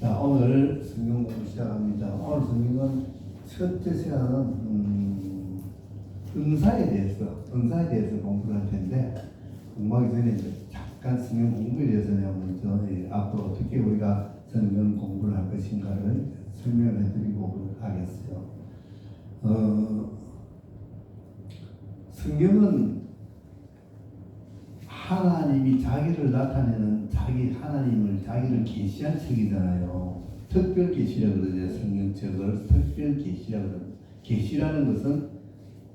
자, 오늘 성경 공부 시작합니다. 오늘 성경은 첫째 시간은 은사에 대해서 공부를 할 텐데, 공부하기 전에 이제 잠깐 성경 공부에 대해서 내가 먼저 앞으로 어떻게 우리가 성경 공부를 할 것인가를 설명을 해드리고 하겠어요. 성경은 하나님이 자기를 나타내는 자기를 계시한 책이잖아요. 특별 계시라 그러죠. 성경책을 특별 계시라 그러죠. 계시라는 것은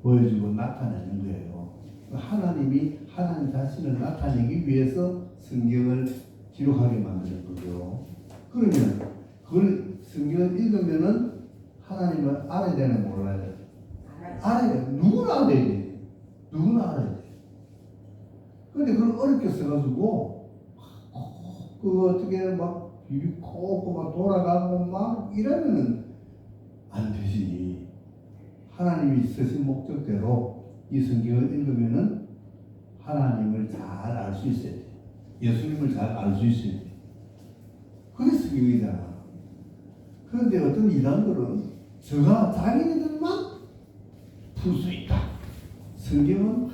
보여주고 나타내는 거예요. 하나님이 하나님 자신을 나타내기 위해서 성경을 기록하게 만드는 거죠. 그러면 그걸 성경을 읽으면은 하나님을 알아야 되나 몰라야 돼? 알아야 돼. 누구나 알아야 돼. 누구나 알아야 돼. 근데 그걸 어렵게 써가지고 그 어떻게 막 비비고 막 돌아가고 막 이러면은 안 되지. 하나님이 쓰신 목적대로 이 성경을 읽으면은 하나님을 잘 알 수 있어야 돼. 예수님을 잘 알 수 있어야 돼. 그게 성경이잖아. 그런데 어떤 이단들은 저가 자기네들만 풀 수 있다. 성경은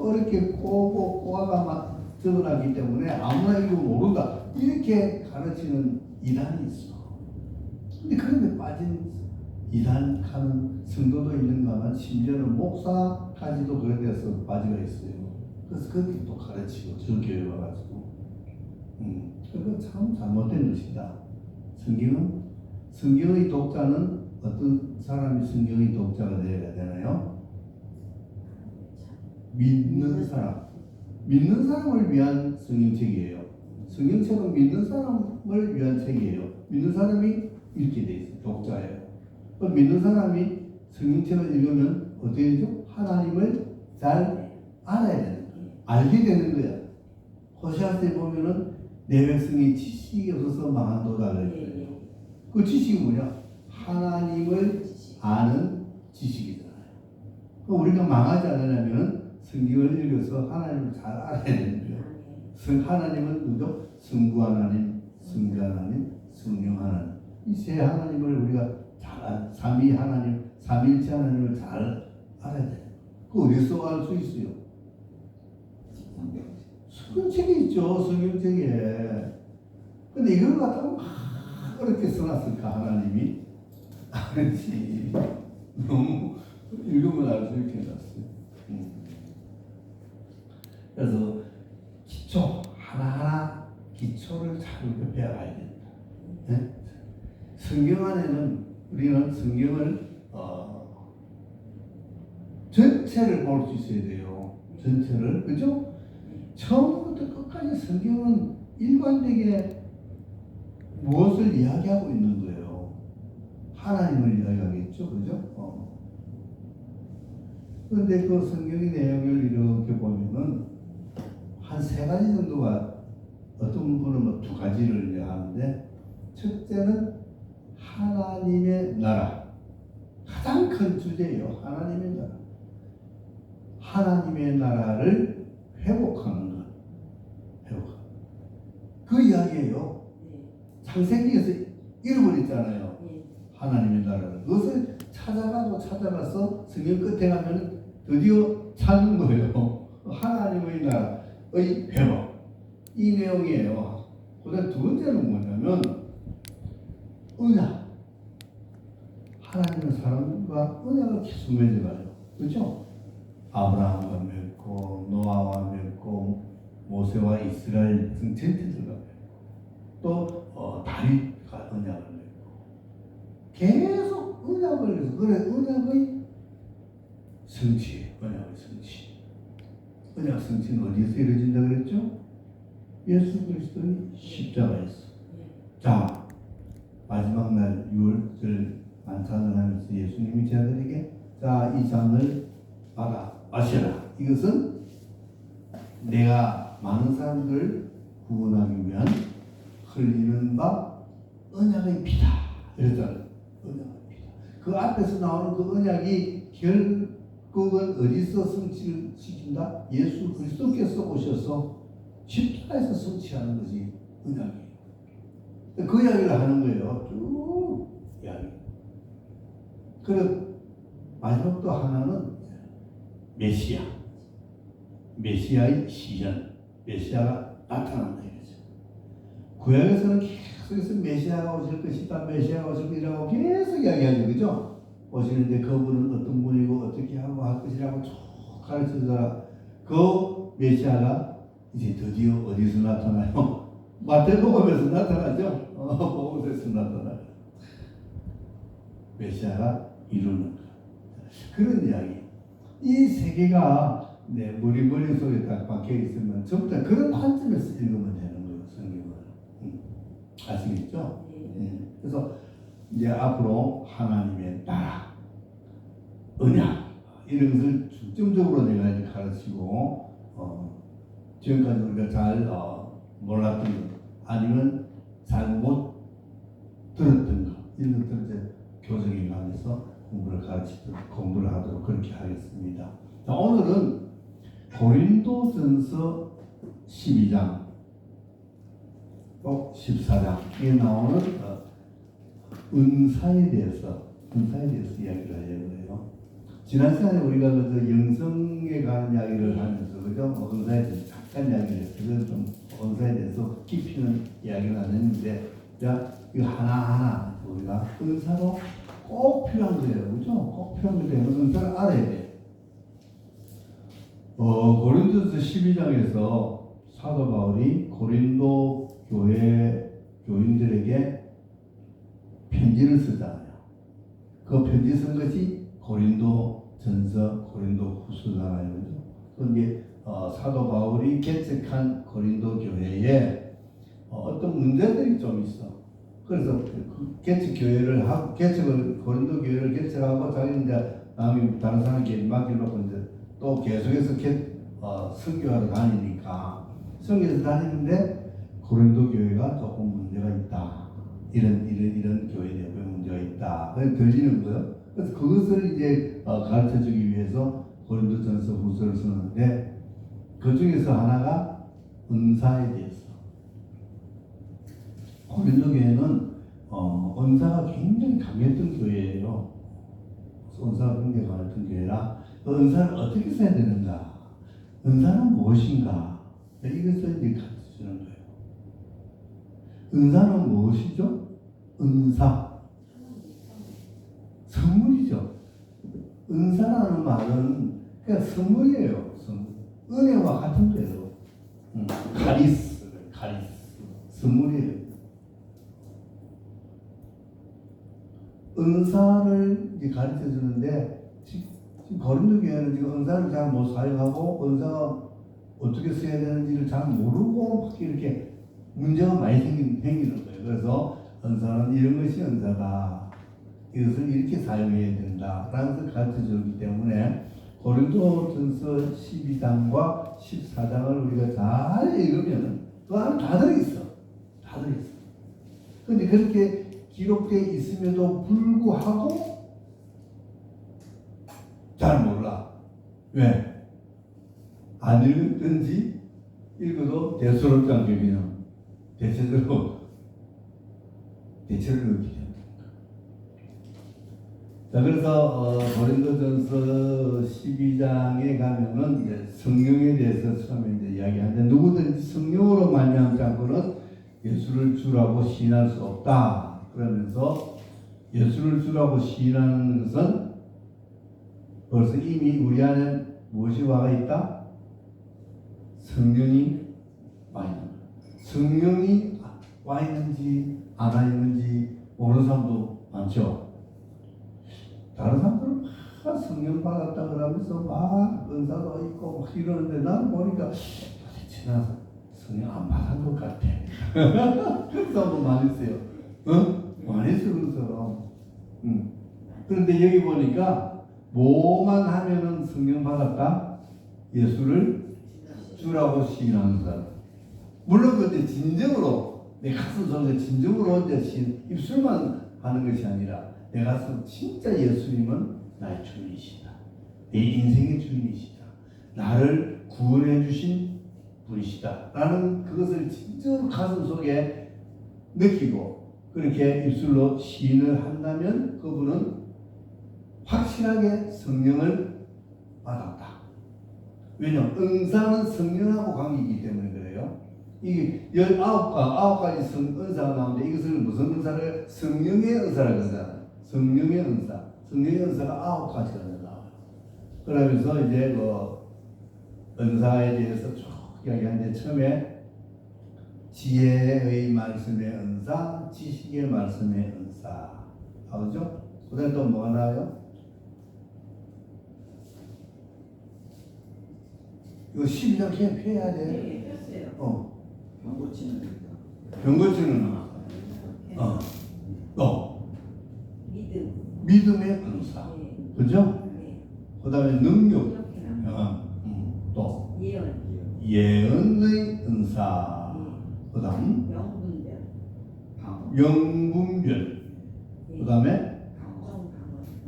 어렵게 꼬아가 막 적어놨기 때문에 아무나 읽으면 모른다. 이렇게 가르치는 이단이 있어. 근데 그런데 빠진 이단하는 성도도 있는가만 심지어는 목사까지도 그런 데서 빠지가 있어요. 그래서 그렇게 또 가르치고 저 교회 와가지고 그거 참 잘못된 것이다. 성경의 독자는 어떤 사람이 성경의 독자가 되어야 되나요? 믿는 사람을 위한 성경책이에요. 성경책은 믿는 사람을 위한 책이에요. 믿는 사람이 읽게 돼 있어요. 독자예요. 믿는 사람이 성경책을 읽으면 어떻게 되죠? 하나님을 잘 알아야 되는 거예요. 알게 되는 거예요. 호세아서에 보면은 내 백성이 지식이 없어서 망한도다를 했어요. 그 지식이 뭐냐? 하나님을 아는 지식이잖아요. 그럼 우리가 망하지 않으려면 성경을 읽어서 하나님을 잘 알아야 되는 거예요. 하나님은 누구죠? 성부 하나님, 성자 하나님, 성령 하나님. 이 세 하나님을 우리가 잘 삼위 하나님, 삼위일체 하나님을 잘 알아야 돼요. 그 어디서 알 수 있어요? 성경책에 있죠. 성경책에. 근데 이걸 갖다가 막 어렵게 써놨을까 하나님이? 아니지. 너무 읽으면 알 수 있게 해놨어요. 그래서 기초 하나하나 기초를 잘 배워가야 된다. 네? 성경 안에는 우리는 성경을 전체를 볼 수 있어야 돼요. 전체를. 그죠? 처음부터 끝까지 성경은 일관되게 무엇을 이야기하고 있는 거예요? 하나님을 이야기하겠죠. 그죠? 그런데 그 성경의 내용을 이렇게 보면은 한 세 가지 정도가, 어떤 분은 뭐 두 가지를 이야기하는데, 첫째는 하나님의 나라. 가장 큰 주제예요. 하나님의 나라. 하나님의 나라를 회복하는 것. 그 이야기예요. 창세기에서 잃어버렸잖아요. 하나님의 나라를. 그것을 찾아가서 성경 끝에 가면 드디어 찾는 거예요. 하나님의 나라의 회복. 이 내용이에요. 그다음 두 번째는 뭐냐면 언약. 하나님은 사람과 언약을 계속 맺어가요. 그렇죠? 아브라함과 맺고 노아와 맺고 모세와 이스라엘 등 전체들과 맺고 또 다윗과 언약을 맺고 계속 언약을 해서, 그래 언약의 성취. 언약 성취는 어디에서 이루어진다 그랬죠? 예수 그리스도의 십자가에서. 자, 마지막 날 6월절 만찬을 하면서 예수님이 제자들에게 자, 이 잔을 받아 마셔라. 이것은 내가 많은 사람들을 구원하기 위한 흘리는 바 언약의 피다. 이랬잖아요. 언약의 피다. 그 앞에서 나오는 그 언약이 결국은 어디서 성취를 시킨다? 예수 그리스도께서 오셔서 십자가에서 성취하는 것이 언약이에요. 그 이야기를 하는 거예요. 쭉 이야기. 그리고 마지막 또 하나는 메시아. 메시아의 시전. 메시아가 나타난다 이거죠. 구약에서는 계속해서 메시아가 오실 것이다. 메시아가 오실 것이라고 계속 이야기하죠. 그죠? 오시는데 그분은 어떤 분이고 어떻게 하고 할 것이라고 쭉 가르쳐주다가 그 메시아가 이제 드디어 어디서 나타나요? 마태복음에서 나타나죠. 복음에서 나타나요. 메시아가 이루는 것. 그런 이야기. 이 세계가 우리 머릿속에 딱 박혀 있으면 전부 다 그런 관점에서 읽으면 되는 거예요. 성경을. 아시겠죠? 그래서 이제 앞으로 하나님의 나라, 언약 이런 것을 중점적으로 내가 이제 가르치고 지금까지 우리가 잘 몰랐던 것 아니면 잘 못 들었던 것 이런 것들을 이제 교정해 가면서 공부를 하도록 그렇게 하겠습니다. 자, 오늘은 고린도전서 12장 또 14장에 나오는 은사에 대해서 이야기를 하려고요. 지난 시간에 우리가 그 영성에 관한 이야기를 하면서 그죠? 은사에 대해서 잠깐 이야기를 했어요. 그래서 좀 은사에 대해서 깊이는 이야기는 안 했는데, 자, 이거 하나하나 우리가 은사로 꼭 필요한 거예요. 그죠? 꼭 필요한 건데, 은사를 알아야 돼. 고린도서 12장에서 사도 바울이 고린도 교회 교인들에게 편지를 쓰잖아요. 그 편지 쓴 것이 고린도 전서, 고린도 후서잖아요. 그죠? 그게 사도 바울이 개척한 고린도 교회에 어떤 문제들이 좀 있어. 그래서 그 개척 교회를 하고 고린도 교회를 개척하고 자기는 이제 다른 사람에게 맡겨놓고 이제 또 계속해서 선교하러 다니니까 선교해서 다니는데 고린도 교회가 조금 문제가 있다. 이런 교회 내부에 문제가 있다. 그래서 들리는 거예요. 그래서 그것을 이제 가르쳐주기 위해서 고린도전서 후서를 쓰는데 그 중에서 하나가 은사에 대해서. 고린도 교회는 은사가 굉장히 강했던 교회예요. 은사가 굉장히 강했던 교회라 은사를 어떻게 써야 되는가? 은사는 무엇인가? 이것을 이제 가르쳐주는 거예요. 은사는 무엇이죠? 은사. 선물이죠. 은사라는 말은 그냥 선물이에요. 은혜와 같은 거예요. 카리스. 선물이에요. 은사를 이제 가르쳐 주는데 지금 고린도 교회는 지금 은사를 잘 못 사용하고 은사가 어떻게 써야 되는지를 잘 모르고 막 이렇게 문제가 많이 생기는 거예요. 그래서 은사는 이런 것이 은사다. 이것을 이렇게 사용해야 된다라는 것을 가르쳐 주기 때문에 고린도전서 12장과 14장을 우리가 잘 읽으면 그 안에 다 들어있어. 그런데 그렇게 기록되어 있음에도 불구하고 잘 몰라. 왜? 안 읽었든지 읽어도 대수롭지 않게 그냥 대체를 넣기 때문에. 자, 그래서 고린도전서 12장에 가면은 이제 성령에 대해서 처음에 이제 이야기하는데 누구든지 성령으로 말미암지 않고는 예수를 주라고 시인할 수 없다. 그러면서 예수를 주라고 시인하는 것은 벌써 이미 우리 안에 무엇이 와가 있다? 성령이 와 있는 거예요. 성령이 와 있는지 안 와 있는지 모르는 사람도 많죠. 다른 사람들은 막 성령 받았다 그러면서 막 은사도 있고 막 이러는데 나는 보니까 도대체 나 성령 안 받은 것 같아. 그런 사람도 많이 있어요. 많이 쓰는 사람. 그런데 여기 보니까 뭐만 하면은 성령 받았다? 예수를 주라고 시인하는 사람. 물론 그때 진정으로 내 가슴 속에 진정으로 이제 입술만 하는 것이 아니라 내 가슴 진짜 예수님은 나의 주인이시다. 내 인생의 주인이시다. 나를 구원해 주신 분이시다. 라는 그것을 진짜로 가슴 속에 느끼고 그렇게 입술로 시인을 한다면 그분은 확실하게 성령을 받았다. 왜냐하면 은사는 성령하고 관계이기 때문에 그래요. 이게 19가지 은사가 나오는데 이것을 무슨 은사를? 성령의 은사라고 하잖아요. 성령의 은사. 성령의 은사가 9가지가 나와요. 그러면서 이제 그 은사에 대해서 쭉 이야기하는데 처음에 지혜의 말씀의 은사, 지식의 말씀의 은사 나오죠? 그 다음에 또 뭐가 나와요? 이거 12장 그냥 펴야 돼. 네, 폈어요. 병 고치는 병 고치는 믿음. 믿음의 은사. 네. 그죠? 네. 그 다음에 능력. 이렇게 나와요. 또 예언. 예언의 은사. 그 다음 명분별. 영분별. 그 다음에 각종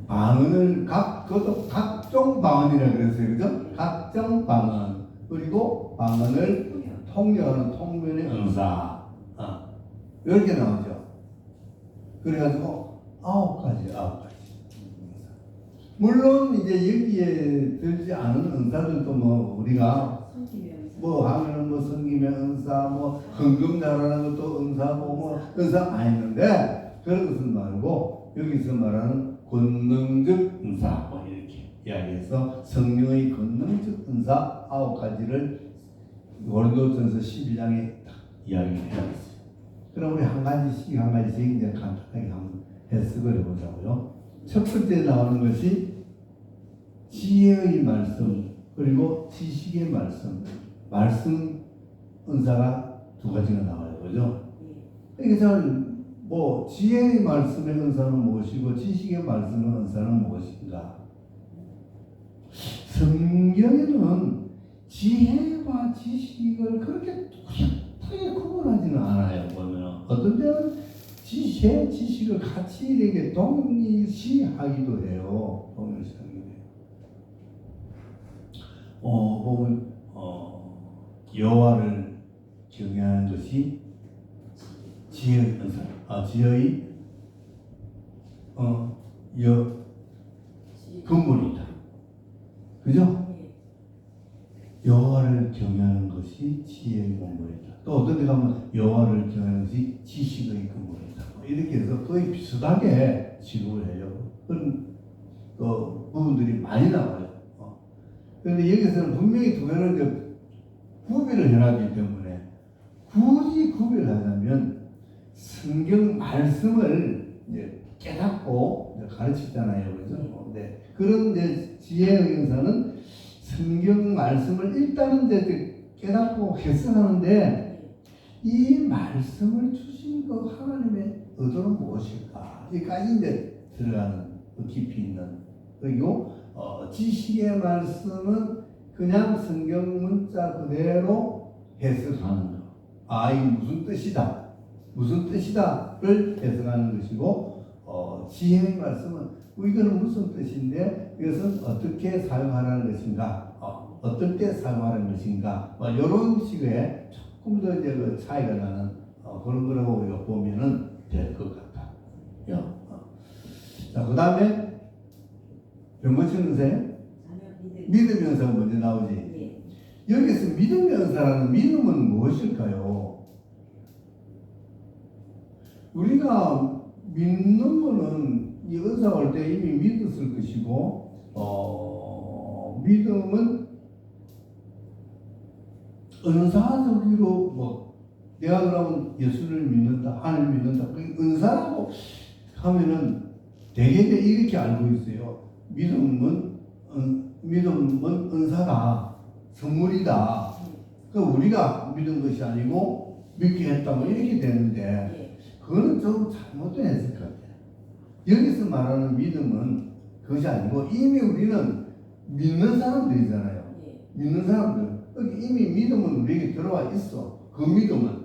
방언. 방언을 그것도 각종 방언이라 그랬어요. 그죠? 각종 방언. 그리고 방언을 통역하는 통면의 은사. 이렇게 나오죠. 그래가지고 9가지. 물론 이제 여기에 들지 않은 은사들도 뭐 우리가 뭐 하면은 뭐 성김의 은사, 뭐 헌금 잘하는 것도 은사고 뭐 은사 많이 있는데 그런 것은 말고 여기서 말하는 권능적 은사 뭐 이렇게 이야기해서 성령의 권능적 은사 9가지를 고린도전서 12장에 딱 이야기를 해놨어요. 그럼 우리 한 가지씩 이제 간단하게 한번 해석을 해보자고요. 첫 번째 나오는 것이 지혜의 말씀 그리고 지식의 말씀 은사가 2가지가 나와요. 그죠? 그래서 뭐 지혜의 말씀의 은사는 무엇이고 지식의 말씀의 은사는 무엇인가? 성경에는 지혜와 지식을 그렇게 뚜렷하게 구분하지는 않아요. 보면 어떤 때는 지식을 같이 이렇게 동일시하기도 해요. 동일시하기도 해요. 보면 여호와를 경외하는 것이 지혜의 은사. 지혜의 근본이다. 그죠? 여호와를 경외하는 것이 지혜의 근본이다. 또 어떤 데 가면 여호와를 경외하는 것이 지식의 근본이다. 이렇게 해서 거의 비슷하게 지급을 해요. 그런 부분들이 많이 나와요. 그런데 여기서는 분명히 2개를 이제 구별을 해놨기 때문에 굳이 구별하자면 성경 말씀을 이제 깨닫고 이제 가르치잖아요. 그죠? 네. 그런 이제 지혜의 은사는 성경 말씀을 일단은 이제 깨닫고 해석하는데 이 말씀을 주신 그 하나님의 의도는 무엇일까? 여기까지 이제 들어가는 깊이 있는 그리고 지식의 말씀은 그냥 성경 문자 그대로 해석하는 거. 이게 무슨 뜻이다를 해석하는 것이고 지혜의 말씀은 이거는 무슨 뜻인데 이것은 어떻게 사용하라는 것인가, 어떨 때 사용하라는 것인가, 이런 식의 조금 더 이제 그 차이가 나는 그런 거라고 우리가 보면은 될 것 같아요. 자, 그 다음에 병 고치는 은사예요? 믿음의 은사가 먼저 나오지. 여기서 믿음의 은사라는 믿음은 무엇일까요? 우리가 믿는 거는 이 은사가 올 때 이미 믿었을 것이고, 믿음은 은사적으로 내가 그러면 예수를 믿는다, 하나님을 믿는다. 그 은사라고 하면은 되게 이렇게 알고 있어요. 믿음은 은사다, 선물이다. 그 우리가 믿은 것이 아니고 믿게 했다 뭐 이렇게 되는데 그거는 좀 잘못된 해석 같아요. 여기서 말하는 믿음은 그것이 아니고 이미 우리는 믿는 사람들이잖아요. 믿는 사람들. 이미 믿음은 우리에게 들어와 있어. 그 믿음은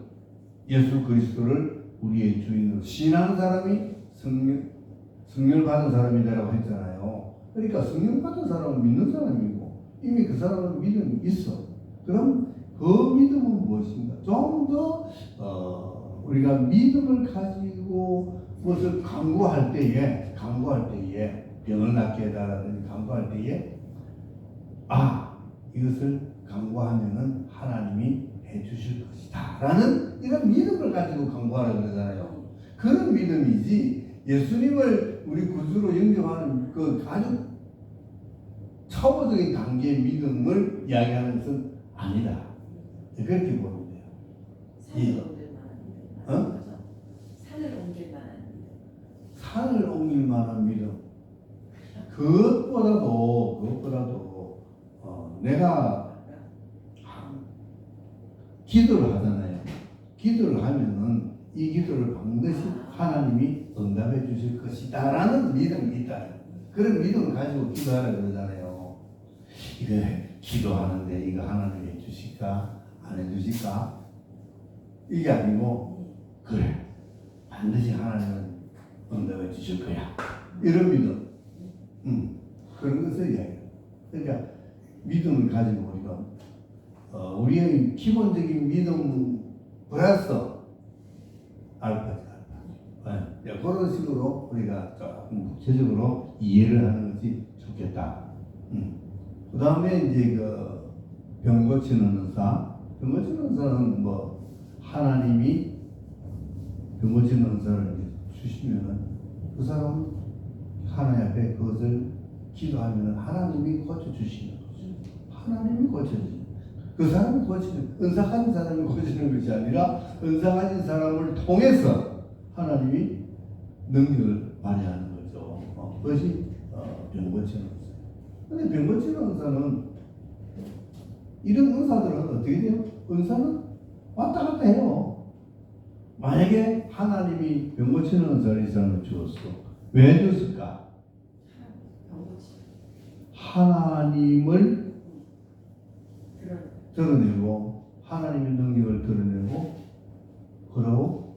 예수 그리스도를 우리의 주인으로 신하는 사람이 성령을 받은 사람이라고 했잖아요. 그러니까 성령 받은 사람은 믿는 사람이고 이미 그 사람은 믿음이 있어. 그럼 그 믿음은 무엇인가? 좀 더 우리가 믿음을 가지고 무엇을 강구할 때에 병을 낫게 해달라든지 강구할 때에 이것을 강구하면은 하나님이 해주실 것이다 라는 이런 믿음을 가지고 강구하라 그러잖아요. 그런 믿음이지 예수님을 우리 구주로 영접하는 그 아주 초보적인 단계의 믿음을 이야기하는 것은 아니다. 그렇게 보는 거예요. 산을 옮길 만한 믿음. 어? 산을 옮길 만한 믿음. 산을 옮길 만한 믿음. 그것보다도 내가 기도를 하잖아요. 기도를 하면은 이 기도를 반드시 하나님이 응답해 주실 것이다 라는 믿음이 있다. 그런 믿음을 가지고 기도하라 그러잖아요. 이거 기도하는데 이거 하나님이 해 주실까 안 해 주실까 이게 아니고 그래 반드시 하나님은 응답해 주실 거야 이런 믿음. 그런 것을 이야기해요. 그러니까 믿음을 가지고 우리가 우리의 기본적인 믿음 플러스 알파지 알파. 그런 식으로 우리가 조금 구체적으로 이해를 하는 것이 좋겠다. 그 다음에 이제 그 병 고치는 의사. 병 고치는 의사는 뭐 하나님이 병 고치는 의사를 주시면은 그 사람은 하나님 앞에 그것을 기도하면 하나님이 고쳐주시는 거죠. 하나님이 고쳐주시는 그 사람이 고치는, 은사 가진 사람이 고치는 것이 아니라 은사 가진 사람을 통해서 하나님이 능력을 발휘하는 거죠. 그것이 병 고치는 은사. 근데 병 고치는 은사는 이런 은사들은 어떻게 돼요? 은사는 왔다 갔다 해요. 만약에 하나님이 병 고치는 은사를 이 사람을 주었어. 왜 줬을까? 하나님을 드러내고 하나님의 능력을 드러내고 그러고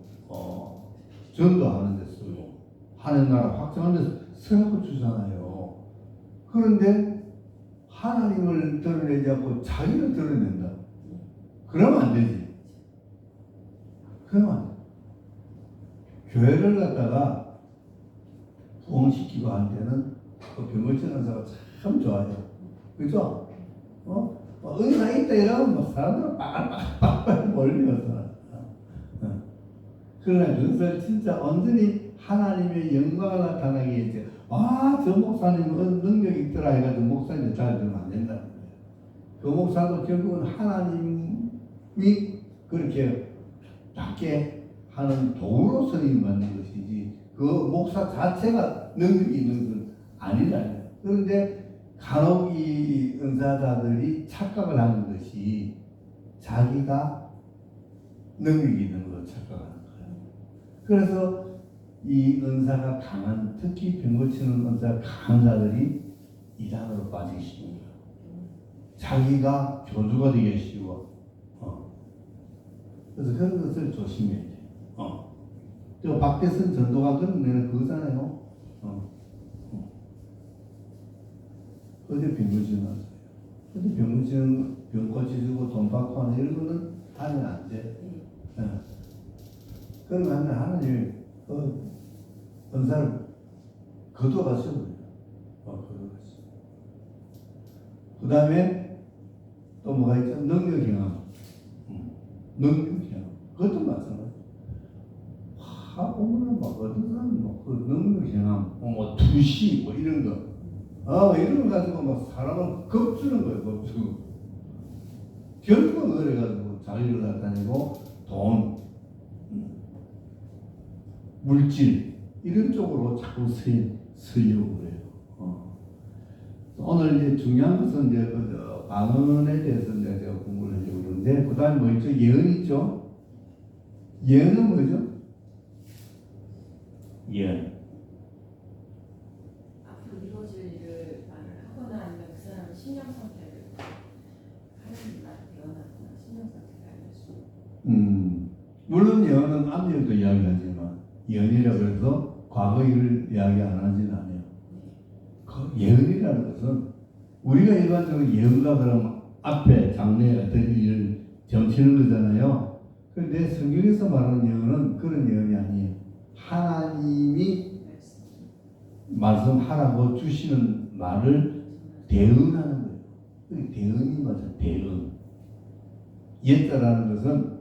전도하는 데 쓰고 하는 나라 확장하는 데 쓰고 주잖아요. 그런데 하나님을 드러내지 않고 자기를 드러낸다. 그러면 안 되지. 그러면 안 돼. 교회를 갖다가 부흥시키고 할 때는 그 병고치는 은사가 참 좋아요. 그죠? 은사 있다 이러면 막 사람들은 빠글빠글 몰려서. 그러나 그것을 진짜 온전히 하나님의 영광을 나타나게 했죠. 저 목사님은 능력이 있더라 해가지고 목사님 잘 되면 안 된다는 거예요. 그 목사도 결국은 하나님이 그렇게 낫게 하는 도구로 선임 받는 것이지 그 목사 자체가 능력이 있는 건 아니라요. 그런데 간혹 이 은사자들이 착각을 하는 것이 자기가 능력이 있는 걸 착각하는 거예요. 그래서 이 은사가 강한, 특히 병 고치는 은사가 강한 자들이 이단으로 빠지기 쉬운 거예요. 자기가 교주가 되기 쉬워. 그래서 그런 것을 조심해야 돼요. 또 박대선 전도가 그런 데는 그거잖아요. 어디 병 고치는 은사예요. 어디 병 고치는, 병 고치주고 돈 받고 하는 이런 거는 하면 안 돼. 그런 거 하면 하나님 은사를 거둬가시고 그 다음에 또 뭐가 있죠? 능력 경험. 능력 경험. 그것도 마찬가지. 오늘은 막 어떤 사람은 그 능력 경험, 투시 이런 거. 이런 거 가지고 막 사람을 겁주는 거예요. 겁주고. 결국은 그래가지고 자기를 나타내고 돈, 물질 이런 쪽으로 자꾸 쓰려고 그래요. 오늘 이제 중요한 것은 이제 방언에 대해서 이제 제가 공부를 하려고 그러는데 그 다음에 뭐 있죠? 예언 있죠? 예언은 뭐죠? 예언. 앞으로 이루어질 일을 말을 하거나 아니면 그 사람의 신령 상태를 하는 말 예언하거나 신령 상태를 알려주고. 물론 예언은 앞일도 이야기하지만 예언이라고 해서 과거 일을 이야기 안 하지는 않아요. 그 예언이라는 것은 우리가 일반적으로 예언가 그러면 앞에 장래에 어떤 일을 점치는 거잖아요. 그런데 성경에서 말하는 예언은 그런 예언이 아니에요. 하나님이 말씀하라고 주시는 말을 대언하는 거예요. 그게 대언이 맞아요. 대언. 예자라는 것은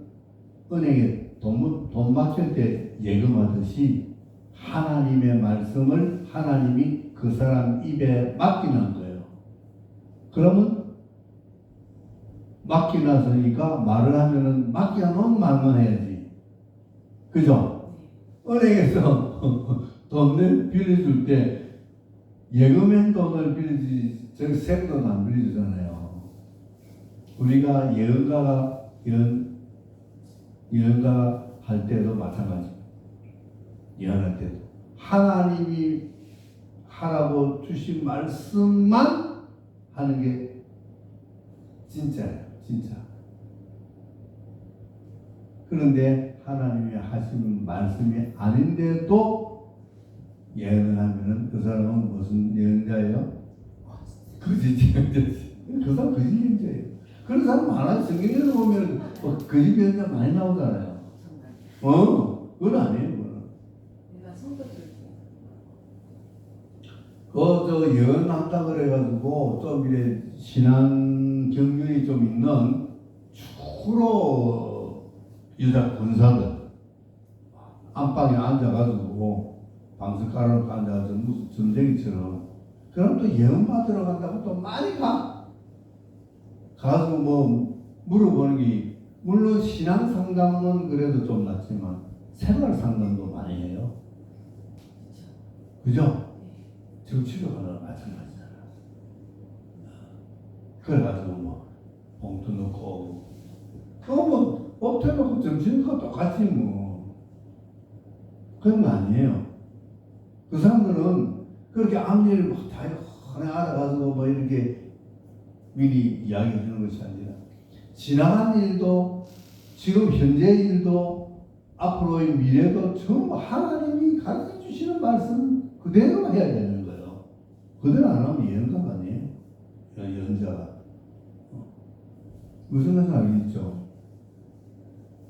은행에 돈 맡길 때 예금하듯이 하나님의 말씀을 하나님이 그 사람 입에 맡기는 거예요. 그러면 맡기놨으니까 말을 하면은 맡겨놓은 말만 해야지. 그죠? 은행에서 돈을 빌려줄 때 예금엔 돈을 빌려주지 저기 생돈 안 빌려주잖아요. 우리가 예언가 할 때도 마찬가지. 예언할 때도 하나님이 하라고 주신 말씀만 하는 게 진짜예요. 진짜. 그런데 하나님이 하신 말씀이 아닌데도 예언을 하면은 그 사람은 무슨 예언자예요? 거짓 예언자지. 그 사람 거짓 예언자예요. 그런 사람 많아요. 성경에서 보면 거짓 예언자 많이 나오잖아요. 그건 아니에요. 그건. 내가 성도들 저 예언한다 그래가지고 좀 이래 신앙 경륜이 좀 있는 주로 여자 군사들 안방에 앉아가지고 방석 깔아놓고 앉아가지고 무슨 전쟁처럼 그럼 또 예언 받으러 간다고 또 많이 가서 뭐 물어보는 게 물론 신앙 상담은 그래도 좀 낫지만 생활 상담도 많이 해요. 그죠? 지금 치료하는 마찬가지잖아. 그래가지고 뭐 봉투 넣고 뭐 업태 놓고 점심과 똑같이 뭐 그런 거 아니에요. 그 사람들은 그렇게 앞일을 다 알아가지고 뭐 이렇게 미리 이야기해 주는 것이 아니라 지나간 일도 지금 현재 일도 앞으로의 미래도 전부 하나님이 가르쳐 주시는 말씀 그대로 해야 되는 거예요. 그대로 안 하면 예언가가 아니에요. 예언자가. 무슨 말인지 알겠죠?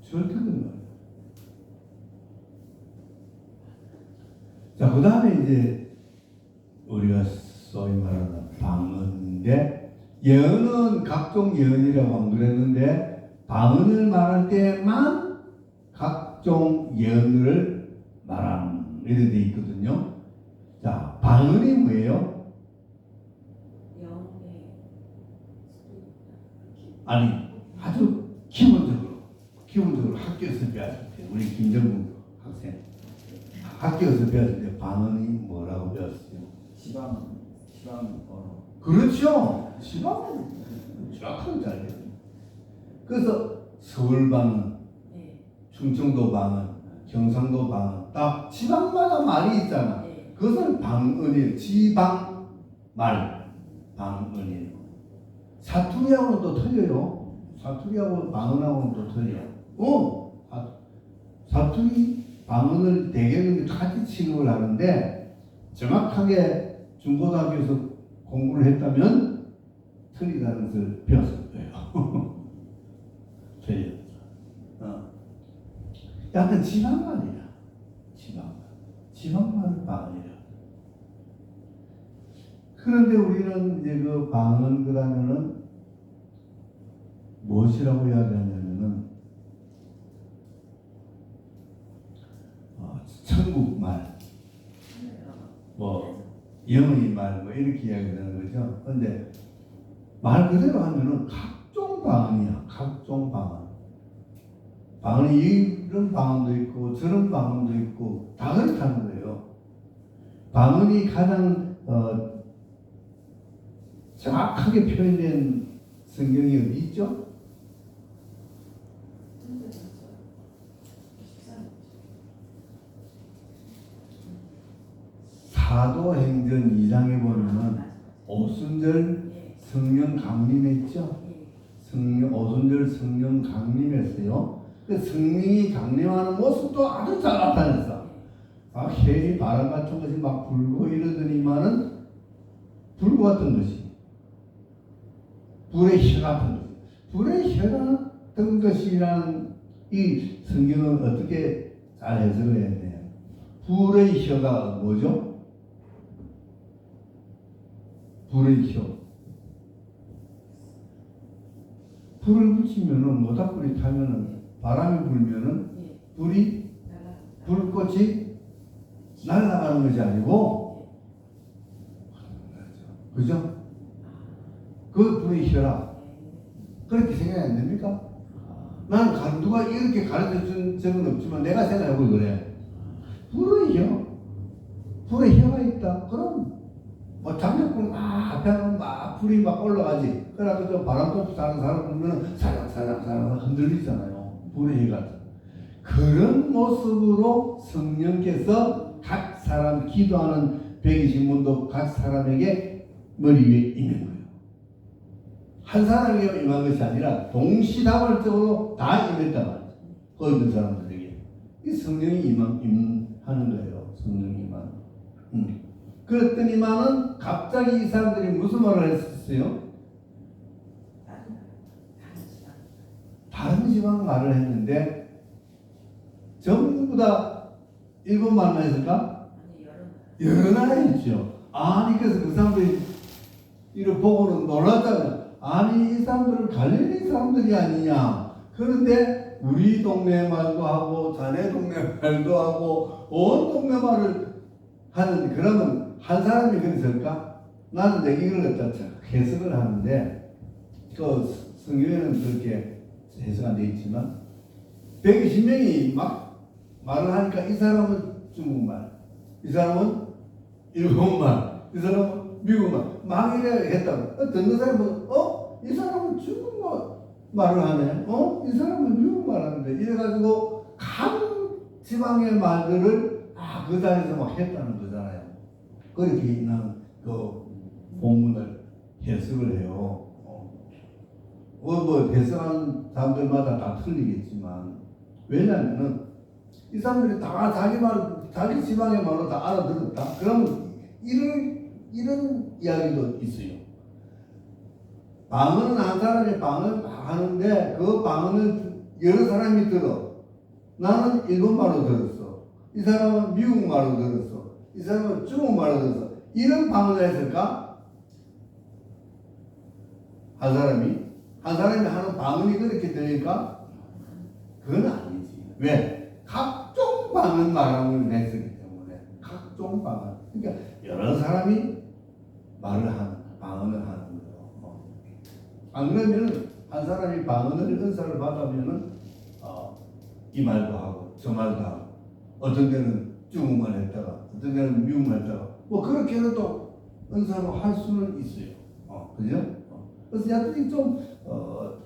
절대 그런 거예요. 자, 그 다음에 이제 우리가 소위 말하는 방언인데 예언은 각종 예언이라고 안 그랬는데 방언을 말할 때만 각종 예언을 말하는 이런 데 있거든요. 자, 방언이 뭐예요? 아니, 아주 기본적으로 학교에서 배웠을 때 우리 김정국 학생 학교에서 배웠을 때 방언이 뭐라고 배웠어요? 지방 언어. 그렇죠. 지방은 정확하게 잘 돼요. 그래서 서울 방언, 충청도 방언, 경상도 방언, 딱 지방마다 말이 있잖아. 그것은 방언이에요. 지방 말, 방언이에요. 사투리하고는 또 틀려요. 사투리하고 방언하고는 또 틀려요. 사투리, 방언을 대개는 같이 취급을 하는데 정확하게 중고등학교에서 공부를 했다면 틀리다는 것을 배웠을 거예요. 틀려. 약간 지방말이야. 지방말을 방언이라. 그런데 우리는 이제 그 방언 그러면은 무엇이라고 이야기하냐면은 천국말, 뭐 영의 말, 뭐 이렇게 이야기하는 거죠. 그런데 말 그대로 하면은 각종 방언이야. 각종 방언. 방언이 이런 방언도 있고 저런 방언도 있고 다 그렇다는 거예요. 방언이 가장 정확하게 표현된 성경이 어디 있죠? 사도행전 2장에 보면은 오순절 성령 강림했죠? 오순절 성령 강림했어요. 그 성령이 강림하는 모습도 아주 잘 나타냈어. 해이 바람 같은 것이 막 불고 이러더니만은 불 같은 것이 불의 혀 같은 것이 불의 혀 같은 것이라는 이 성경은 어떻게 잘 해석을 해야 돼요? 불의 혀가 뭐죠? 불의 혀. 불을 붙이면은 모닥불이 타면은 바람이 불면은 예. 불이 날아간다. 불꽃이 날아가는 것이 아니고 그죠? 그 불의 혀라. 그렇게 생각이 안 됩니까? 나는 누가 이렇게 가르쳐 준 적은 없지만 내가 생각해보고 그래. 불의 혀. 불의 혀가 있다. 그럼 뭐 장작불 앞에 하면 막 불이 막 올라가지. 그래서 바람도 사는 사람 보면 사랑 흔들리잖아요. 불의 혀가. 그런 모습으로 성령께서 각 사람 기도하는 120문도 각 사람에게 머리 위에 있는 거예요. 한 사람에게 임한 것이 아니라 동시다발적으로 다 임했단 말이죠. 거기 있는 사람들에게. 이 성령이 임하는 거예요. 성령이 임하는. 그랬더니만은 갑자기 이 사람들이 무슨 말을 했었어요? 다른 지방 말을 했는데 전부 다 일본 말만 했을까? 여러 나라 있죠. 아니 그래서 그 사람들이 이를 보고는 놀랐잖아요. 아니 이 사람들은 갈릴리 사람들이 아니냐. 그런데 우리 동네 말도 하고 자네 동네 말도 하고 온 동네 말을 하는. 그러면 한 사람이 그랬을까? 나는 이제 이걸 갖다 해석을 하는데 그 성경에는 그렇게 해석 안 돼 있지만 120명이 막 말을 하니까 이 사람은 중국말, 이 사람은 일본말, 이 사람은 미국말 막 이래 했다고. 듣는 사람은 이 사람은 중국말 말을 하네. 이 사람은 미국말 하는데 이래가지고 각 지방의 말들을 그 자리에서 막 했다는 거잖아요. 그렇게 나는 그 본문을 해석을 해요. 뭐 해석하는 사람들마다 다 틀리겠지만 왜냐하면은 이 사람들이 다 자기 지방의 말로 다 알아들었다. 그러면 이런 이야기도 있어요. 방언은 한 사람이 방언을 하는데 그 방언을 여러 사람이 들어. 나는 일본말로 들었어. 이 사람은 미국말로 들었어. 이 사람은 중국말로 들었어. 이런 방언을 했을까? 한 사람이 하는 방언이 그렇게 들릴까? 그건 아니지. 왜? 각종 방언 말하는 했었기 때문에. 각종 방언. 그러니까 여러 사람이 방언을 하는 거예요. 안 그러면 한 사람이 방언을 은사를 받으면은 이 말도 하고 저 말도 하고 어떤 데는 중국말 했다가 어떤 데는 미국말 했다가 뭐 그렇게 해도 은사로 할 수는 있어요. 그죠? 그래서 여전히 좀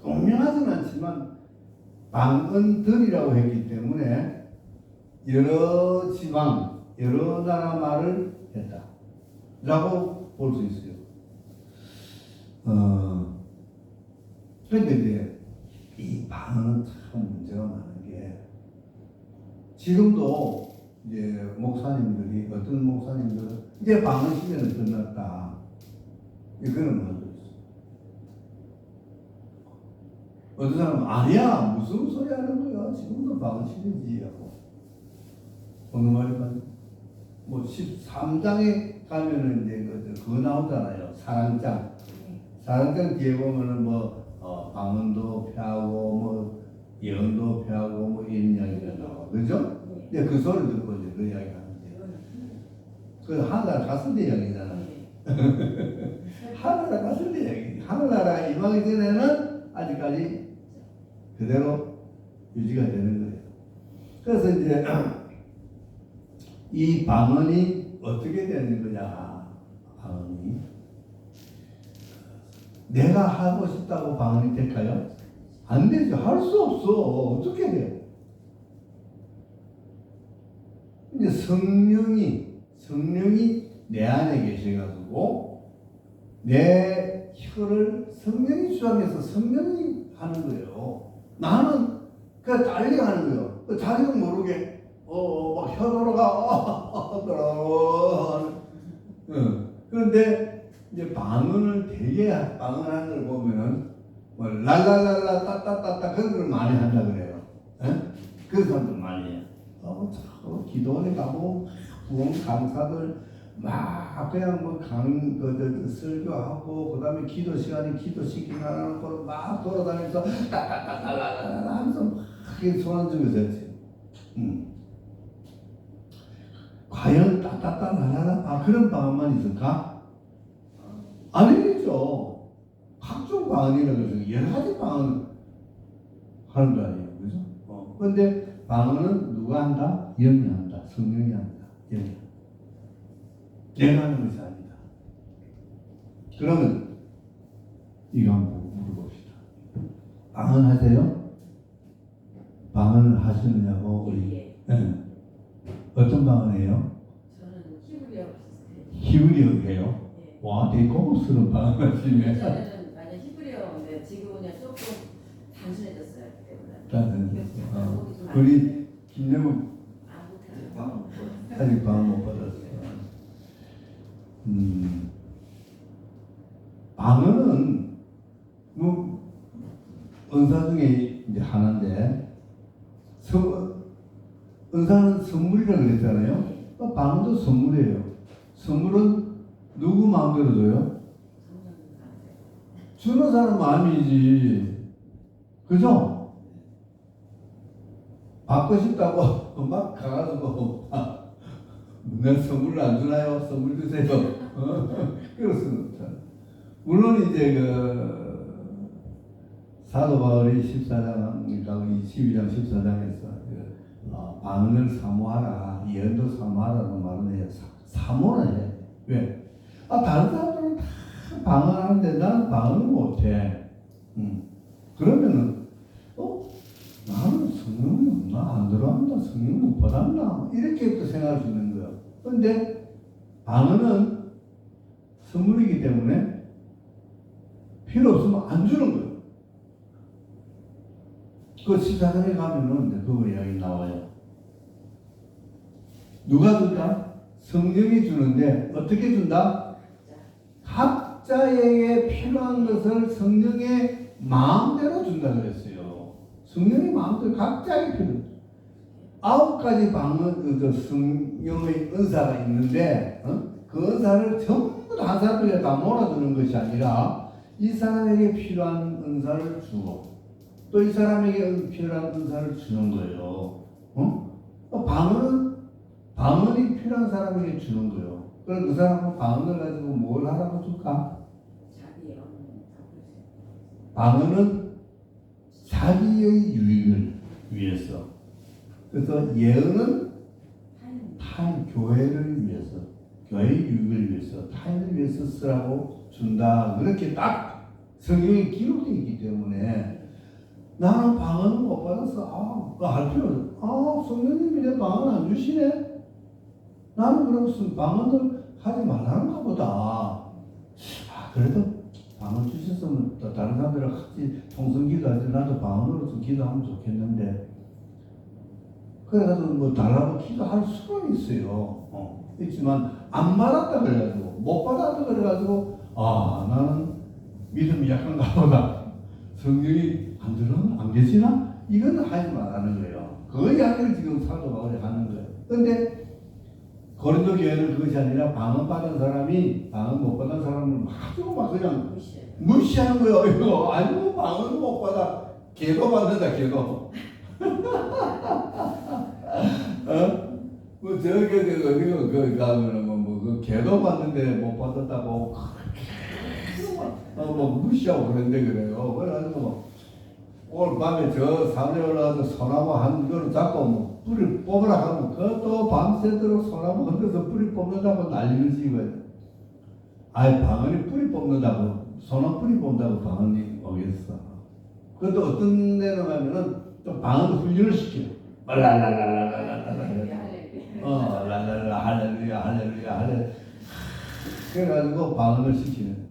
분명하진 않지만 방언들이라고 했기 때문에 여러 지방, 여러 나라 말을 했다 라고 볼 수 있어요. 그런데 이제 이 방언은 참 문제가 많은 게 지금도 이제 목사님들이 어떤 목사님들은 이제 방언 시대는 끝났다 이거는 말도 있어요. 어떤 사람은 아니야 무슨 소리 하는 거야 지금도 방언 시대지 하고 어느 말이 맞아? 뭐 13장에 가면은 이제 그거 나오잖아요. 사랑장 뒤에 보면은 뭐 방언도 펴하고 뭐 예언도 펴하고 뭐 이런 이야기가 나와. 그죠? 네. 그 소리 듣고 이제 그 이야기 하는데 그 하늘나라 갔을 때 이야기잖아. 하늘나라 갔을 때 이야기. 하늘나라 임하기 전에는 아직까지 그대로 유지가 되는 거예요. 그래서 이제 이 방언이 어떻게 되는 거냐? 방언이 내가 하고 싶다고 방언이 될까요? 안 되죠. 할 수 없어. 어떻게 돼요? 이제 성령이 내 안에 계셔가지고 내 혀를 성령이 주장해서 성령이 하는 거예요. 나는 그냥 달리가 하는 거예요. 자기도 모르게 막 혀 돌아가 그런데 이제 방언을 되게 방언하는 걸 보면은 뭐 랄랄랄라 따따따따 그런 걸 많이 한다 그래요. 에? 그 사람들 많이 해요. 기도원에 가고 부흥 강사들 막 그냥 뭐 설교하고 그다음에 기도 시간에 기도 시키는 거로 막 돌아다니면서 따따따따따따 하면서 막 소환 중에서 했지. 과연 따따따따따 그런 방언만 있을까? 아니죠. 각종 방언이라고 해서 여러 가지 방언 하는 거 아니에요, 그죠? 그런데 방언은 누가 한다? 영이 한다. 성령이 한다. 영이. 내가 하는 것이 아니다. 그러면 이거 한번 물어봅시다. 방언 하세요? 방언을 하시느냐고 우리. 네. 어떤 방언이에요? 저는 히브리어 비슷해요. 히브리어 해요? 예. 와, 되게 고급스러운 방언 하시네. 예전에는 많이 히브리어인데 지금은 조금 단순해졌어요. 그때보다. 단순해졌어요. 우리 김영욱 안 못해요. 아직 방언 못 받았어요. 방언은 뭐 은사 중에 이제 하나인데 은사는 선물이라고 그랬잖아요. 방언도 선물이에요. 선물은 누구 마음대로 줘요? 주는 사람 마음이지. 그죠? 받고 싶다고 막 가가지고 내 선물을 안 주나요? 선물 주세요. 그럴 수는 없잖아. 물론 이제 사도 바울이 14장, 그러니까 12장 14장에서 방언을 사모하라, 예언도 사모하라는 말은 해요. 사모는 해. 왜? 다른 사람들은 다 방언하는데 나는 방언을 못해. 그러면은 나는 성령이 없나? 안 들어간다. 성령 못 받았나? 이렇게 또 생각할 수 있는 거예요. 그런데 방언은 선물이기 때문에 필요 없으면 안 주는 거예요. 그 14장에 가면은 그거 이야기 나와요. 누가 준다? 성령이 주는데 어떻게 준다? 각자에게 필요한 것을 성령의 마음대로 준다 그랬어요. 성령의 마음대로 각자에게 필요. 9가지 방언, 성령의 은사가 있는데, 그 은사를 전부 다 한 사람에게 다 몰아주는 것이 아니라, 이 사람에게 필요한 은사를 주고, 또 이 사람에게 필요한 은사를 주는 거예요. 방언이 필요한 사람에게 주는 거예요. 그럼 그 사람은 방언을 가지고 뭘 하라고 줄까? 방언은 자기의 유익을 위해서. 그래서 예언은 타인, 교회를 위해서, 교회의 유익을 위해서, 타인을 위해서 쓰라고 준다. 그렇게 딱 성경에 기록되어 있기 때문에 나는 방언을 못 받았어. 할 필요 없어. 성령님이 내 방언 안 주시네? 나는 그럼 방언을 하지 말라는가 보다. 그래도 방언 주셨으면 또 다른 사람들이랑 같이 통성 기도하지. 나도 방언으로 좀 기도하면 좋겠는데. 그래가지고 뭐 달라고 기도할 수는 있어요. 있지만 안 받았다 그래가지고 못 받았다 그래가지고 나는 믿음이 약한가 보다. 성령이 안 계시나? 이건 하지 말라는 거예요. 그 이야기를 지금 사도 바울이 하는 거예요. 근데 고린도 교회는 그것이 아니라 방언 받은 사람이 방언 못 받은 사람을 막 그냥 무시하는 거예요. 이거 아니고 방언 못 받아. 개도 받는다, 개도. 뭐 저기 가면은 그 개도 받는데 못 받았다고 뭐 무시하고 그런데 그래요. 그래가지고 오늘 밤에 저 산에 올라가서 소나무 한 그루 잡고 뭐 뿌리 뽑으라 하면 그것도 밤새도록 소나무 흔들어서 뿌리 뽑는다고 난리를 지거든. 방언이 뿌리 뽑는다고, 소나무 뿌리 뽑는다고 방언이 오겠어. 그것도 어떤 데는 가면은 또 방언 훈련을 시켜요. 랄랄랄랄랄랄랄랄. 랄랄라 할렐루야 할렐루야 할렐루야. 그래가지고 방언을 시키는.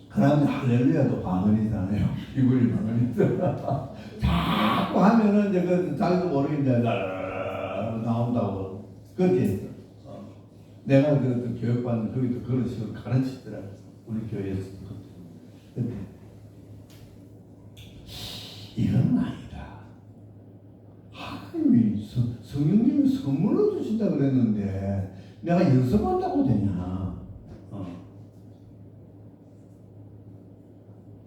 그러면 할렐루야도 방언이잖아요. 이불이 방언이잖아. 자꾸 하면은 이제 그 자기도 모르게 이제 나온다고 그렇게 했어. 내가 그 교육받는 거기도 그런 식으로 가르치더라고. 우리 교회에서. 근데 이건 아니다. 하나님이 성령님이 선물로 주신다 그랬는데 내가 연습한다고 되냐?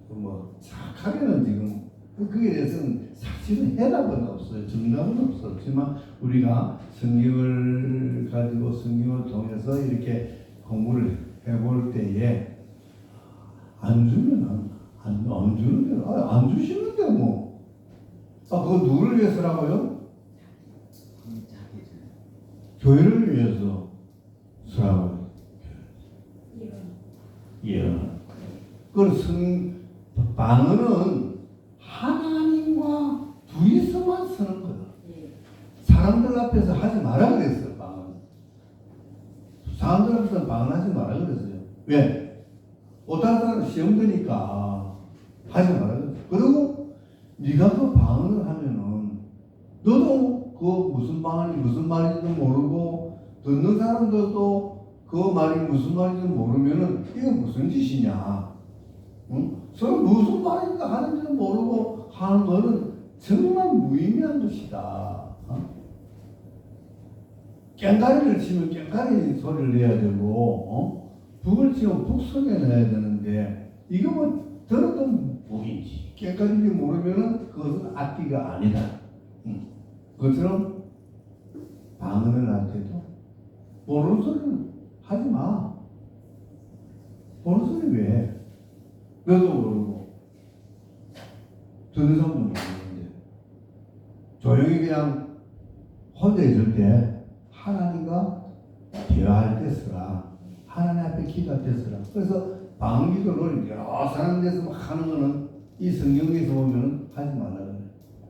뭐 착하게는 지금 그에 대해서는 사실은 해답은 없어요. 정답은 없었지만 우리가 성경을 가지고 성경을 통해서 이렇게 공부를 해볼 때에 안 주면은 안 주는데 안 주시는데 뭐 그거 누구를 위해서라고요? 교회를 위해서 서라고요. 예. 그 방언은 하나님과 둘이서만 쓰는 거예요. 사람들 앞에서 하지 마라 그랬어요. 방언. 사람들 앞에서 방언하지 마라 그랬어요. 왜? 어떤 사람은 시험 드니까 하지 마라 그랬어요. 그리고 네가 그 방언을 하면은 너도 그 무슨 방언이 무슨 말인지도 모르고 듣는 사람들도 그 말이 무슨 말인지 모르면은 이거 무슨 짓이냐? 응? 서로 무슨 말인지 하는지도 모르고 하는 거는 정말 무의미한 것이다. 깽가리를 치면 깽가리 소리를 내야 되고, 북을 치면 북 소리 내야 되는데, 이거 뭐 들어도 뭐인지 깽가리인지 모르면은 그것은 악기가 아니다. 그것처럼 방언을 할 때도 모르는 소리는 하지 마. 모르는 소리 왜? 너도 모르고 듣는 사람도 모르는데 조용히 그냥 혼자 있을 때 하나님과 대화할 때 쓰라. 하나님 앞에 기도할 때 쓰라. 그래서 방언 기도를 여러 사람들에서 막 하는 거는 이 성경에서 보면 하지 말라 그래.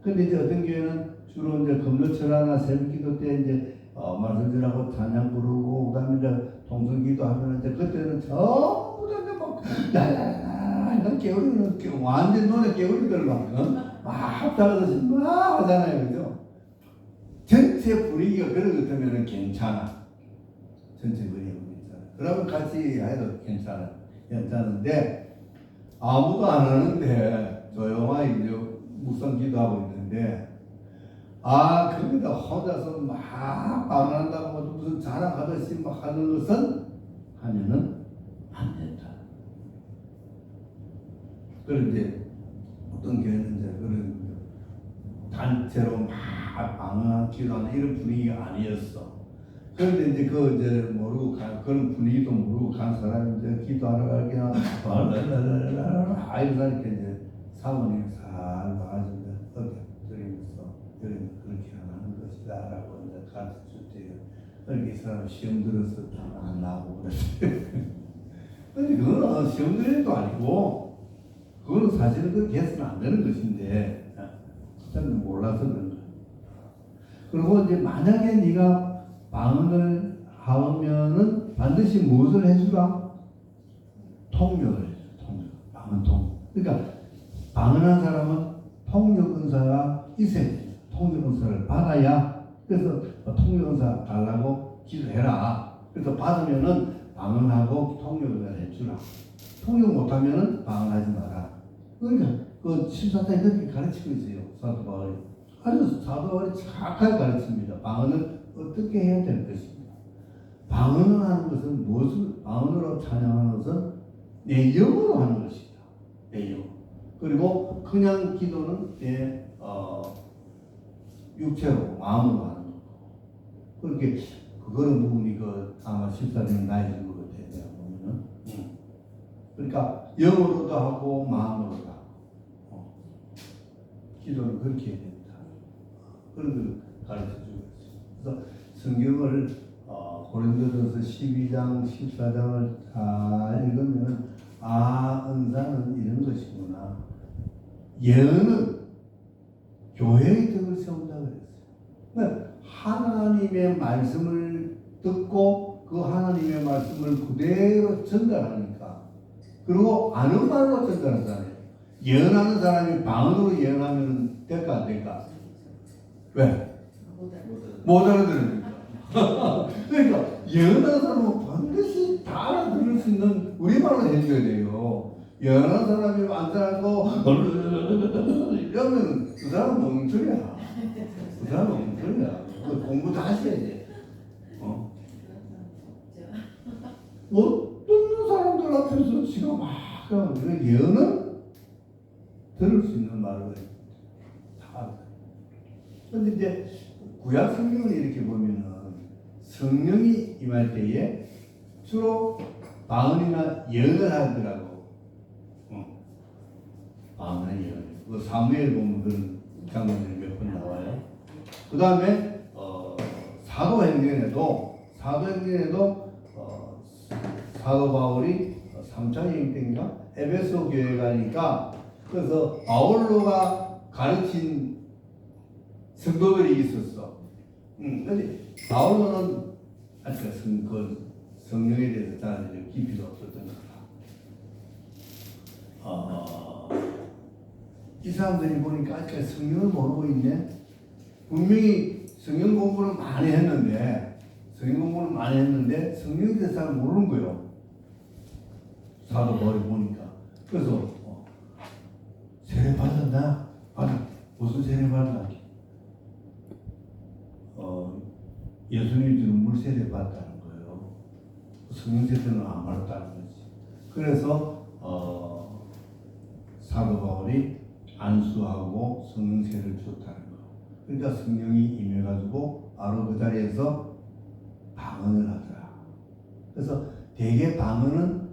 근데 이제 어떤 교회는 주로 이제 금요철하나 새벽 기도 때 이제 말씀드리라고 찬양 부르고 그다음에 이제 동성 기도하면 이제 그때는 전부 다 막 야야야 이런 깨우리는 완전 눈에 깨우리들 막 합작하듯이 막 하잖아요, 그죠? 전체 분위기가 그런 것 같으면 괜찮아. 전체 분위기가 괜찮아. 그러면 같이 해도 괜찮은데 아무도 안 하는데 조용하게 이제 묵상 기도하고 있는데 거기다 혼자서 막 방언한다고 무슨 자랑하듯이 막 하는 것은 하면은 안 된다. 그런데 어떤 교회는 이제 그런 단체로 막 방언하고 기도하는 이런 분위기가 아니었어. 그런데 이제 모르고 그런 분위기도 모르고 간 사람이 이제 기도하러 가기나 이렇게 이제 사모님 잘 봐가지고 그렇게 하는 것이다 라고 이제 가르쳐 줄 때요. 이렇게 사람 시험 들어서 안 나오고 그랬어요. 근데 그거는 시험 들도 아니고 그거는 사실은 그렇게 해서는 안 되는 것인데 사람은 몰라서 그런 거야. 그리고 이제 만약에 네가 방언을 하면은 반드시 무엇을 해주라? 통역을 해줘. 방언 통역. 그러니까 방언한 사람은 통역 은사가 있어야 돼. 통역 은사를 받아야. 그래서 통역 은사 달라고 기도해라. 그래서 받으면은 방언하고 통역을 해주라. 통역 못하면은 방언하지 마라. 그러니까 그 신사탄이 그렇게 가르치고 있어요. 사도 바울이. 아주 사도 바울이 정확하게 가르칩니다. 방언을 어떻게 해야 될 것입니다. 방언을 하는 것은 무엇을 방언으로 찬양하는 것은 내 영으로 하는 것이다. 내 영. 그리고 그냥 기도는 내 육체로 마음으로 하는 거고. 그렇게 그거는 부분이 아마 14년 나이 든 것 같아요. 보면은. 그러니까 영으로도 하고 마음으로도 하고. 기도는 그렇게 해야 된다. 그런 걸 가르쳐 주고 있어요. 그래서 성경을 고린도전서 12장, 14장을 잘 읽으면 은사는 이런 것이구나. 예언은 교회의 덕을 세운다 그랬어요. 그러니까 하나님의 말씀을 듣고 그 하나님의 말씀을 그대로 전달하니까 그리고 아는 말로 전달하잖아요. 예언하는 사람이 방언으로 예언하면 될까 안 될까? 왜? 못 알아들으니까. 그러니까 예언하는 사람은 반드시 다 알아들을 수 있는 우리말로 해줘야 돼요. 예언하는 사람이 안 따라고 이러면 그 사람은 엉터리야. 그 사람은 엉터리야. 그 공부 다 하셔야 돼. 어떤 사람들 앞에서 지가 막 하면 예언은 들을 수 있는 말을 다. 근데 이제 구약 성경을 이렇게 보면은 성령이 임할 때에 주로 방언이나 예언을 하더라고. 방언이나 예언. 그 사무엘 보면 그런 장면들이 몇 번 나와요. 그 다음에 사도행전에도 사도 바울이 3차 여행 때인가 에베소 교회 가니까 그래서 바울로가 가르친 성도들이 있었어. 근데 바울로는 아직 성령에 대해서 잘 깊이가 없었던 거다. 이 사람들이 보니까 아직 성령을 모르고 있네. 분명히 성령 공부를 많이 했는데 성령에 대해서 잘 모르는 거예요. 사도 바울이 보니까. 그래서 세례 받았나? 무슨 세례 받았나? 예수님들은 물세례 받았다는 거예요. 성령 세례는 안 받았다는 거지. 그래서 사도 바울이 안수하고 성령 세례를 줬다는 거예요. 그러니까 성령이 임해가지고 바로 그 자리에서 방언을 하더라. 그래서 대개 방언은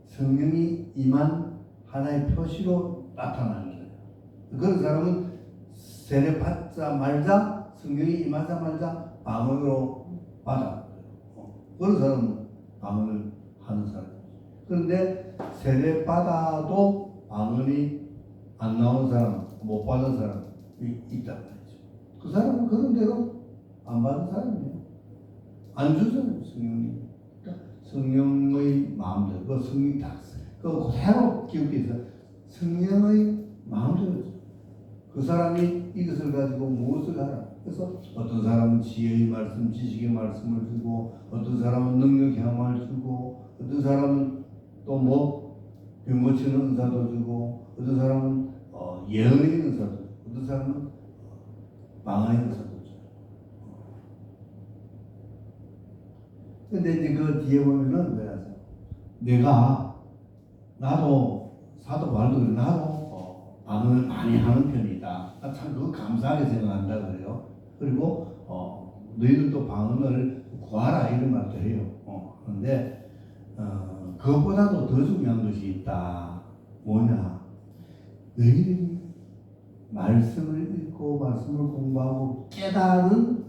성령이 임한 하나의 표시로 나타나는 거예요. 그런 사람은 세례 받자마자 성령이 임하자마자 방언으로 받아. 그런 사람은 방언을 하는 사람이죠. 그런데 세례 받아도 방언이 안 나온 사람, 못 받은 사람이 있단 말이죠. 그 사람은 그런 대로 안 받은 사람이에요. 안 주잖아요, 성령이. 그러니까 성령의 마음대로, 그 성령이 다, 그 그대로 기억해서 성령의 마음대로죠. 그 사람이 이것을 가지고 무엇을 하라. 그래서 어떤 사람은 지혜의 말씀, 지식의 말씀을 주고, 어떤 사람은 능력 향함을 주고, 어떤 사람은 또 병 고치는 은사도 주고, 어떤 사람은 예언의 은사도 주고, 어떤 사람은 방언의 은사도 주고. 근데 이제 그 뒤에 보면은 나도 사도 바울도 그래, 나도 방언을 많이 하는 편이다. 참 그거 감사하게 생각한다 그래요. 그리고 너희들도 방언을 구하라 이런 말도 해요. 그런데 그것보다도 더 중요한 것이 있다. 뭐냐? 너희들이 말씀을 읽고 말씀을 공부하고 깨달은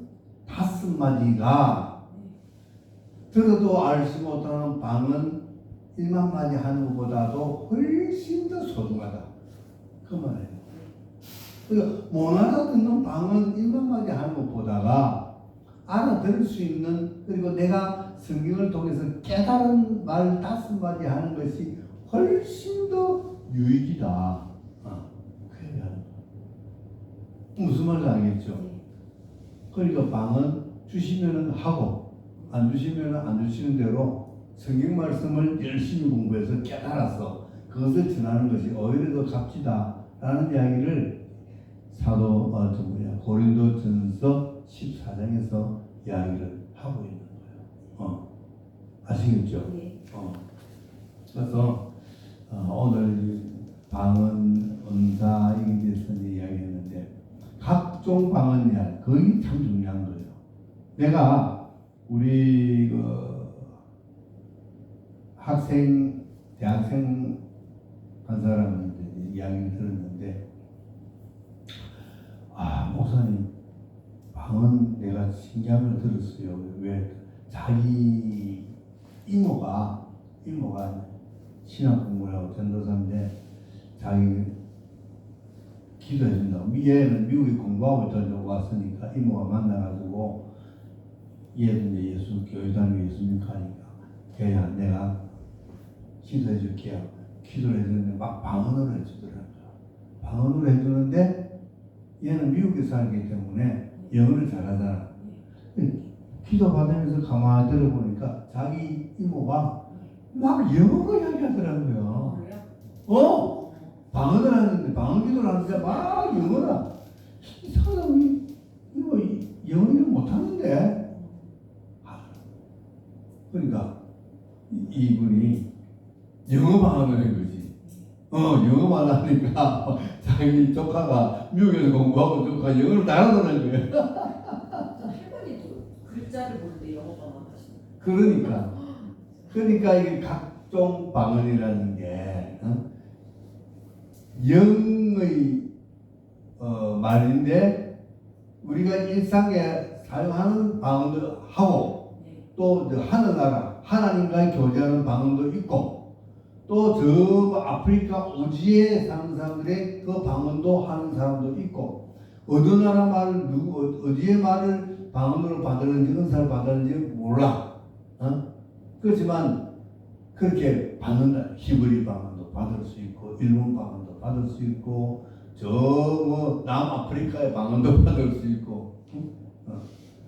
5마디가 들어도 알지 못하는 방언 1만 마디 하는 것보다도 훨씬 더 소중하다. 그 말이에요. 그러니까 못 알아듣는 방언 1만 마디 하는 것보다가 알아들을 수 있는, 그리고 내가 성경을 통해서 깨달은 말 5마디 하는 것이 훨씬 더 유익이다. 그 얘기하는 거야. 무슨 말인지 알겠죠? 그러니까 방언 주시면은 하고 안 주시면은 안 주시는 대로 성경 말씀을 열심히 공부해서 깨달아서 그것을 전하는 것이 오히려 더 값지다라는 이야기를 고린도전서 14장에서 이야기를 하고 있는 거예요. 아시겠죠? 네. 그래서 오늘 방언, 은사 이에 대해서 이야기했는데 각종 방언 이야기 그게 참 중요한 거예요. 내가 우리 대학생 한 사람한테 이야기를 들었는데, 목사님, 방언 내가 신기한 걸 들었어요. 왜 자기 이모가 신학 공부를 하고 전도사인데 자기 기도해준다고. 얘는 미국에 공부하고 있다고 왔으니까 이모가 만나가지고 얘는 이제 교회 다니고 예수 믿고 하니까 걔야 내가 기도해 줄게요. 기도를 해주는데 막 방언으로 해주더라고요. 방언으로 해주는데 얘는 미국에 살기 때문에 영어를 잘하잖아. 기도 받으면서 가만히 들어보니까 자기 이모가 막 영어로 이야기하더라고요. 방언을 하는데 방언 기도를 하는데 막 영어라. 이 사람이 이거 영어를 못하는데. 그러니까 이분이 영어 방언을 한 거지. 영어만 하니까 자기 조카가 미국에서 공부하고 조카가 영어를 다 알아듣는 거예요. 할머니도 글자를 모르는데 영어 방언 하시는 그러니까 이게 각종 방언이라는 게 영의 말인데 우리가 일상에 사용하는 방언도 하고 또 하늘나라 하나님과의 교제하는 방언도 있고 또 저 아프리카 오지에 사는 사람들의 그 방언도 하는 사람도 있고 어느 나라 말을 어디의 말을 방언으로 받았는지 은사를 받았는지 몰라. 그렇지만 그렇게 받는다. 히브리 방언도 받을 수 있고 일본 방언도 받을 수 있고 저 뭐 남아프리카의 방언도 받을 수 있고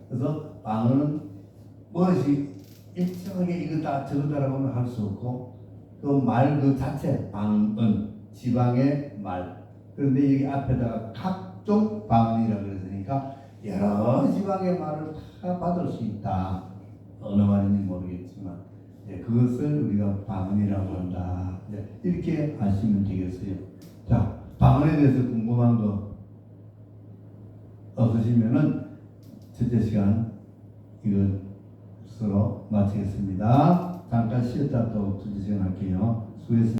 그래서 방언은 무엇이 일정하게 이거다 저거다라고는 할 수 없고 그 말 그 자체 방언 지방의 말 그런데 여기 앞에다가 각종 방언이라고 그랬으니까 여러 지방의 말을 다 받을 수 있다. 어느 말인지 모르겠지만 그것을 우리가 방언이라고 한다. 이렇게 아시면 되겠어요. 자, 방언에 대해서 궁금한 거 없으시면은 첫째 시간 이것으로 마치겠습니다. 잠깐 쉬었다 또 둘째 시간 할게요. 수고했습니다.